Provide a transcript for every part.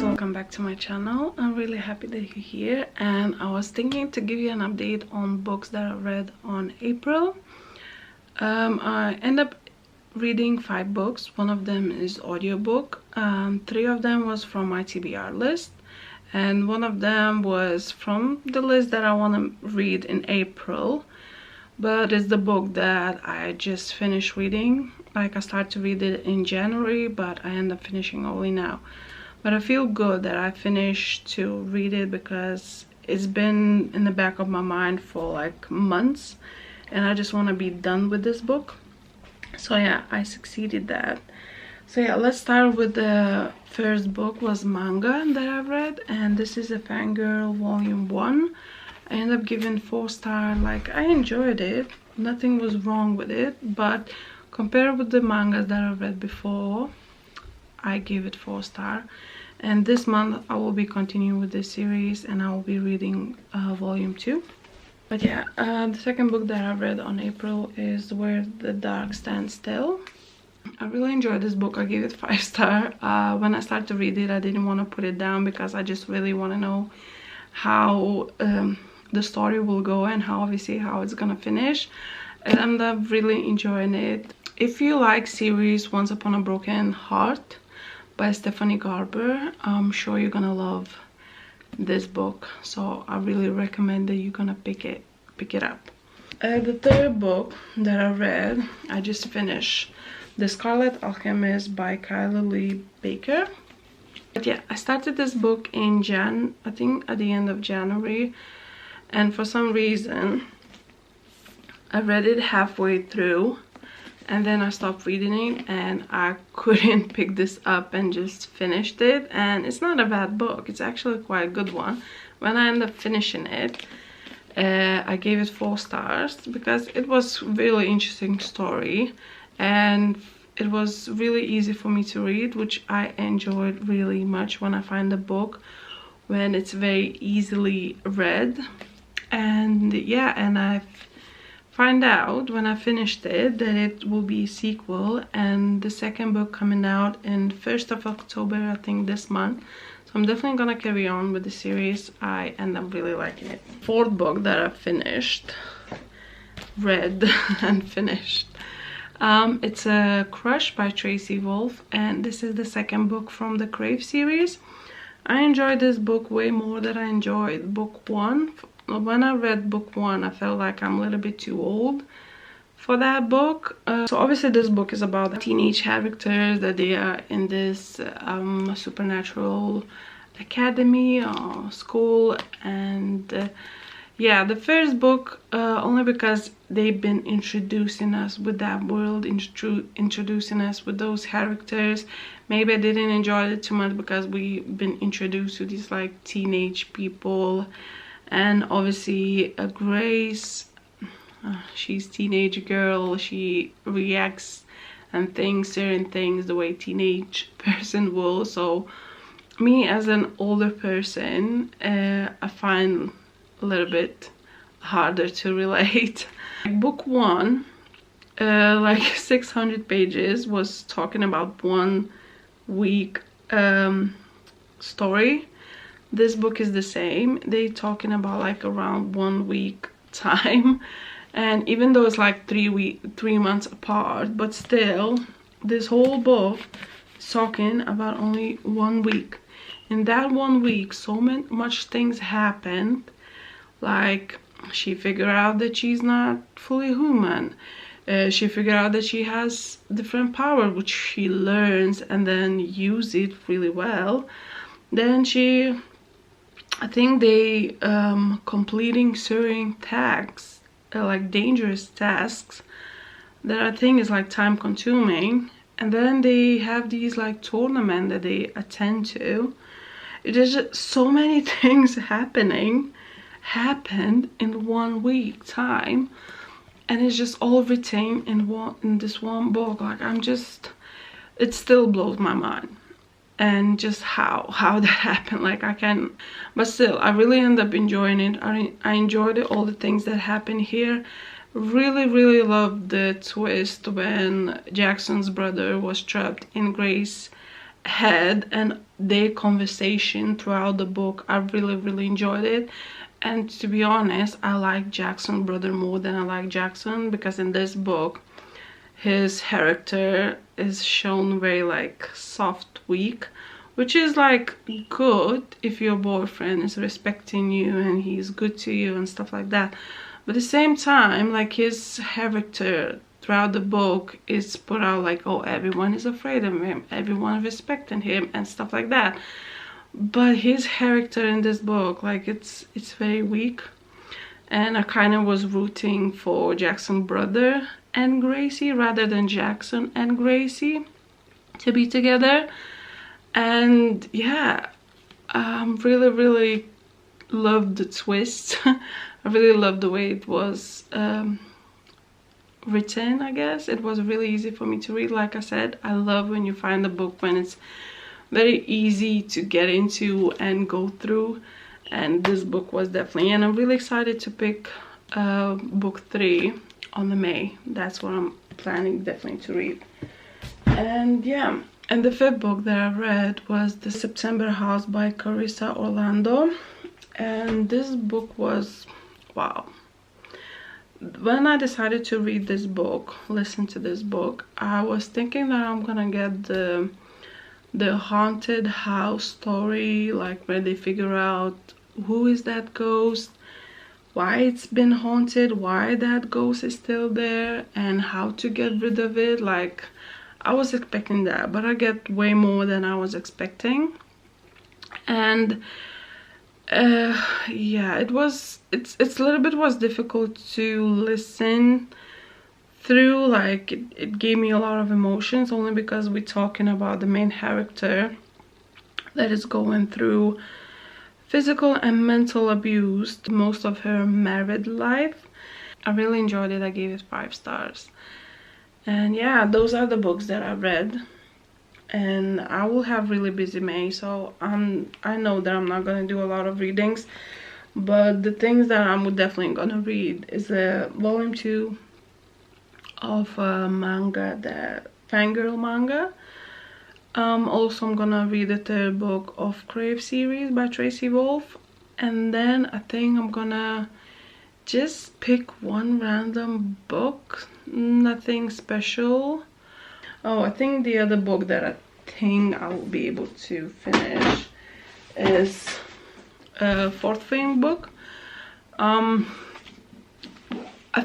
Welcome back to my channel. I'm really happy that you're here, and I was thinking to give you an update on books that I read on April. I end up reading 5 books. One of them is audiobook. 3 of them was from my TBR list, and one of them was from the list that I want to read in April, but it's the book that I just finished reading. Like, I started to read it in January, but I end up finishing only now. But I feel good that I finished to read it because it's been in the back of my mind for like months, and I just want to be done with this book. So yeah, I succeeded that. So yeah, let's start with the first book. Was manga that I read, and this is a Fangirl Volume 1. I ended up giving 4 stars. Like, I enjoyed it, nothing was wrong with it, but compared with the mangas that I read before, I gave it 4 stars. And this month I will be continuing with this series, and I will be reading volume 2. But yeah, the second book that I read on April is Where the Dark Stands Still. I really enjoyed this book. I gave it 5 stars. When I started to read it, I didn't want to put it down because I just really want to know how the story will go and how it's gonna finish. And I'm really enjoying it. If you like series Once Upon a Broken Heart by Stephanie Garber, I'm sure you're gonna love this book. So I really recommend that you're gonna pick it up. The third book that I read, I just finished The Scarlet Alchemist by Kyla Lee Baker. But yeah, I started this book in I think at the end of January, and for some reason I read it halfway through, and then I stopped reading it, and I couldn't pick this up and just finished it. And it's not a bad book, it's actually quite a good one. When I ended up finishing it, I gave it 4 stars because it was really interesting story, and it was really easy for me to read, which I enjoyed really much when I find a book when it's very easily read. And yeah, and I find out when I finished it that it will be a sequel, and the second book coming out in 1st of October, I think, this month. So I'm definitely gonna carry on with the series. I end up really liking it. Fourth book that I read and finished. It's a Crush by Tracy Wolff, and this is the second book from the Crave series. I enjoyed this book way more than I enjoyed book 1. When I read book 1, I felt like I'm a little bit too old for that book. So obviously this book is about teenage characters that they are in this supernatural academy or school, and yeah, the first book, only because they've been introducing us with that world, introducing us with those characters. Maybe I didn't enjoy it too much because we've been introduced to these like teenage people, and obviously Grace, she's teenage girl, she reacts and thinks certain things the way teenage person will. So me as an older person, I find a little bit harder to relate. Book one, like 600 pages, was talking about 1 week story. This book is the same. They talking about like around 1 week time, and even though it's like 3 months apart, but still this whole book is talking about only 1 week. In that 1 week, so much things happened. Like, she figured out that she's not fully human. She figured out that she has different power, which she learns and then use it really well. Then I think they completing certain tasks, like dangerous tasks, that I think is like time consuming. And then they have these like tournament that they attend to. It is just so many things happened in 1 week time, and it's just all written in this one book. Like, it still blows my mind, and just how that happened. Like, I can, but still I really end up enjoying it. I enjoyed all the things that happened here. Really loved the twist when Jackson's brother was trapped in Grace's head, and their conversation throughout the book. I really enjoyed it. And to be honest, I like Jackson's brother more than I like Jackson, because in this book his character is shown very like soft, weak, which is like good if your boyfriend is respecting you and he's good to you and stuff like that. But at the same time, like, his character throughout the book is put out like, oh, everyone is afraid of him, everyone respecting him and stuff like that. But his character in this book, like, it's very weak, and I kind of was rooting for Jackson's brother and Gracie rather than Jackson and Gracie to be together. And yeah, really loved the twist. I really loved the way it was written. I guess it was really easy for me to read. Like I said, I love when you find a book when it's very easy to get into and go through, and this book was definitely. And I'm really excited to pick book 3 on the May. That's what I'm planning definitely to read. And yeah, and the 5th book that I read was The September House by Carissa Orlando, and this book was wow. When I decided to read this book, listen to this book, I was thinking that I'm gonna get the haunted house story, like where they figure out who is that ghost, why it's been haunted, why that ghost is still there, and how to get rid of it. Like, I was expecting that, but I get way more than I was expecting. And yeah, it's a little bit was difficult to listen through. Like, it gave me a lot of emotions, only because we're talking about the main character that is going through physical and mental abuse most of her married life. I really enjoyed it. I gave it 5 stars. And yeah, those are the books that I read, and I will have really busy May, so I know that I'm not gonna do a lot of readings, but the things that I'm definitely gonna read is the volume 2 of manga, the Fangirl manga. Also, I'm gonna read the 3rd book of Crave series by Tracy Wolf, and then I think I'm gonna just pick one random book, nothing special. Oh, I think the other book that I think I will be able to finish is a 4th thing book. I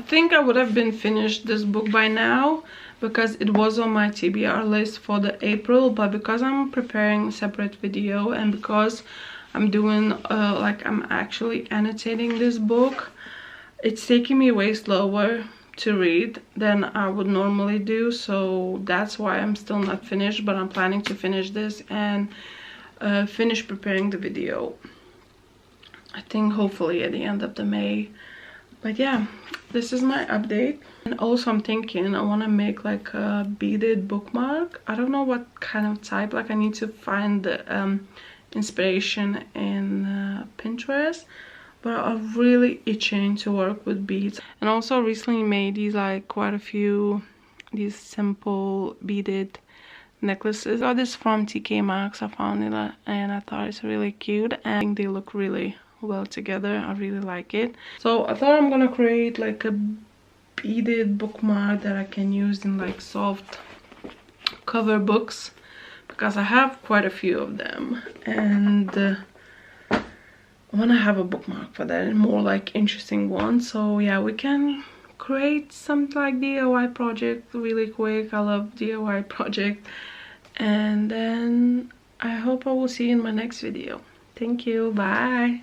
think I would have been finished this book by now, because it was on my TBR list for the April, but because I'm preparing a separate video and because I'm doing like I'm actually annotating this book. It's taking me way slower to read than I would normally do, so that's why I'm still not finished, but I'm planning to finish this and finish preparing the video, I think hopefully at the end of the May. But yeah, this is my update. And also I'm thinking I want to make like a beaded bookmark. I don't know what kind of type, like I need to find the inspiration in Pinterest, but I'm really itching to work with beads. And also recently made these like quite a few these simple beaded necklaces. I got this from TK Maxx. I found it and I thought it's really cute, and I think they look really well together. I really like it. So I thought I'm gonna create like a beaded bookmark that I can use in like soft cover books, because I have quite a few of them, and I want to have a bookmark for that and more like interesting ones. So yeah, we can create something like DIY project really quick. I love DIY project. And then I hope I will see you in my next video. Thank you. Bye.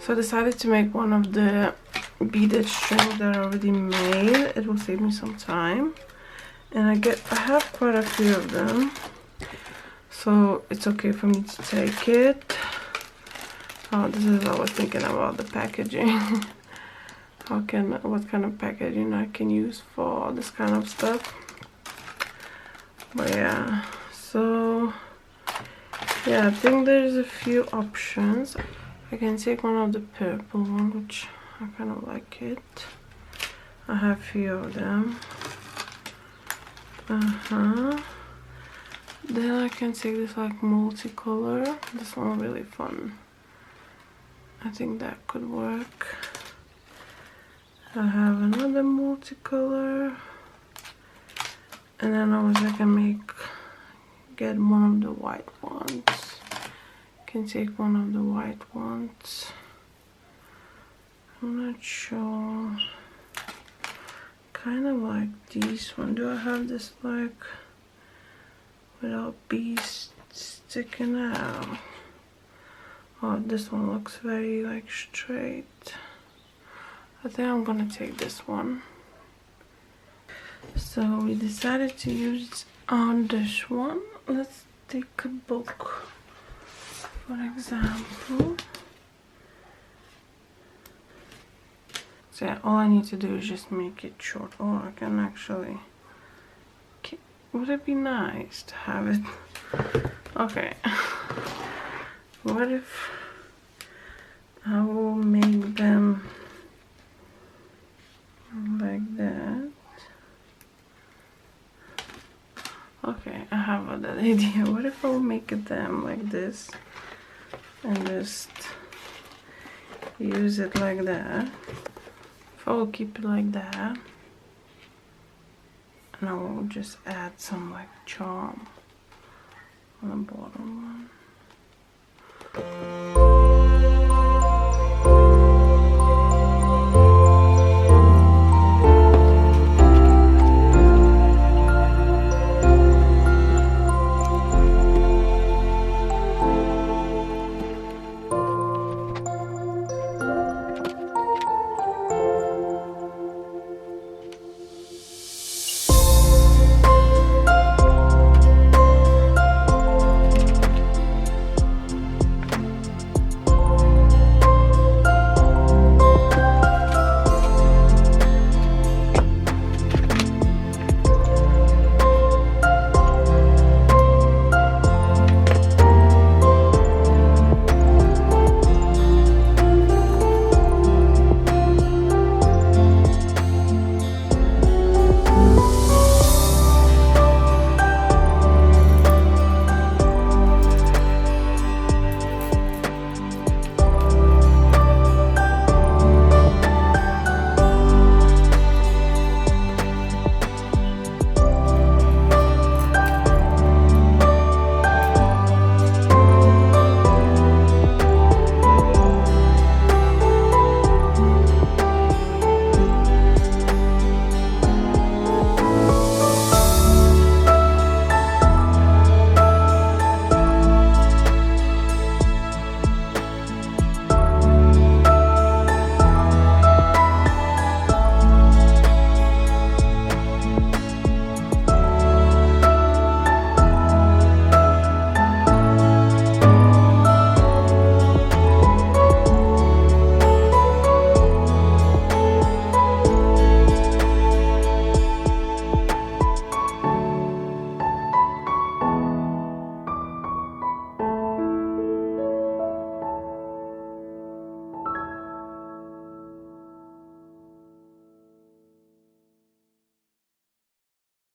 So I decided to make one of the beaded strings that are already made. It will save me some time. And I have quite a few of them, so it's okay for me to take it. Oh, this is what I was thinking about the packaging. What kind of packaging I can use for this kind of stuff. But yeah, so yeah, I think there's a few options. I can take one of the purple one, which I kind of like it. I have a few of them. Then I can take this like multicolor. This one really fun. I think that could work. I have another multicolor, and then I can get one of the white ones. Can take one of the white ones. I'm not sure. Kind of like this one. Do I have this like without beads sticking out? Oh, this one looks very like straight. I think I'm gonna take this one. So we decided to use on this one. Let's take a book, for example. So yeah, all I need to do is just make it short. Oh, I can actually... Would it be nice to have it? Okay. What if I will make them like that? Okay, I have another idea. What if I will make them like this and just use it like that? If I will keep it like that, and I will just add some like charm on the bottom one.